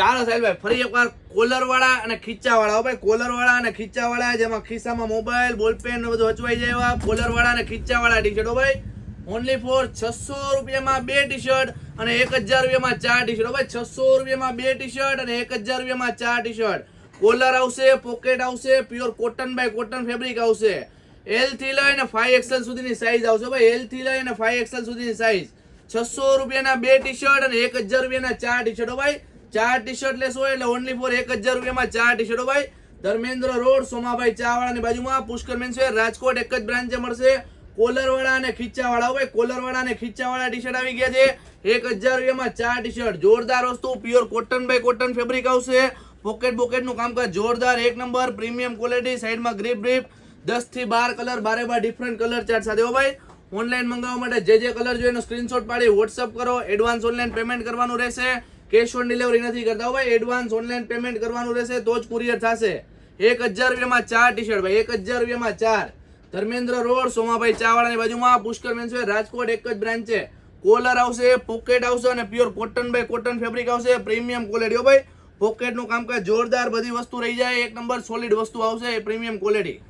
ચાલો સાહેબભાઈ ફરી એકવાર કોલર વાળા અને ખીચા વાળા ભાઈ, કોલર વાળા અને ખીચા વાળા, જેમાં ખિસ્સામાં મોબાઈલ બોલપેન ને બધું હચવાઈ જાય એવા કોલર વાળા અને ખીચા વાળા ટી શર્ટો ભાઈ. ઓનલી ફોર 600 રૂપિયામાં 2 ટી શર્ટ અને 1000 રૂપિયામાં 4 ટી શર્ટ ભાઈ. 600 રૂપિયામાં 2 ટી શર્ટ અને 1000 રૂપિયામાં 4 ટી શર્ટ. કોલર આવશે, પોકેટ આવશે, pure cotton by cotton fabric આવશે. L થી લઈને 5XL સુધીની સાઈઝ આવશે ભાઈ. L થી લઈને 5XL સુધીની સાઈઝ. 600 રૂપિયાના 2 ટી શર્ટ અને 1000 રૂપિયાના 4 ટી શર્ટો ભાઈ. 4 ટી શર્ટ લેશો એટલે ઓનલી ફોર 1000 રૂપિયામાં 4 ટી શર્ટો ભાઈ. ધર્મેન્દ્ર રોડ, સોમાભાઈ ચા વાળાની બાજુમાં, પુષ્કર મેન્સવેર, રાજકોટ એક જ બ્રાન્ચે મળશે. કોલર વાળા અને ખીચા વાળા ભાઈ, કોલર વાળા અને ખીચા વાળા ટી શર્ટ આવી ગયા છે. 1000 રૂપિયામાં 4 ટી શર્ટ. જોરદાર વસ્તુ, pure cotton by cotton fabric આવશે. પોકેટ નું કામકાજ જોરદાર, એક નંબર, પ્રીમિયમ ક્વોલિટી. સાઈડમાં ગ્રીપ 10 થી 12 કલર, 12 ડિફરન્ટ કલર ચાર્ટ સાથે હો ભાઈ. ઓનલાઈન મંગાવવા માટે જે કલર જોઈએ એનો સ્ક્રીનશોટ પાડી વોટ્સઅપ કરો. એડવાન્સ ઓનલાઈન પેમેન્ટ કરવાનું રહેશે. કેશ ઓન ડિલિવરી નથી કરતા ભાઈ. એડવાન્સ ઓનલાઈન પેમેન્ટ કરવાનું રહેશે તો જ કુરિયર થશે. 1000 રૂપિયામાં 4 ટી શર્ટ ભાઈ. 1000 રૂપિયામાં 4. ધર્મેન્દ્ર રોડ, સોમાભાઈ ચા વાળાની બાજુમાં, પુષ્કર મેન્સવેર, રાજકોટ એક જ બ્રાન્ચ છે. કોલર આવશે, પોકેટ આવશે અને pure cotton by cotton fabric આવશે. પ્રીમિયમ ક્વોલિટી હો ભાઈ. પોકેટ નું કામકાજ જોરદાર, બધી વસ્તુ રહી જાય એક નંબર, સોલિડ વસ્તુ આવશે, પ્રીમિયમ ક્વોલિટી.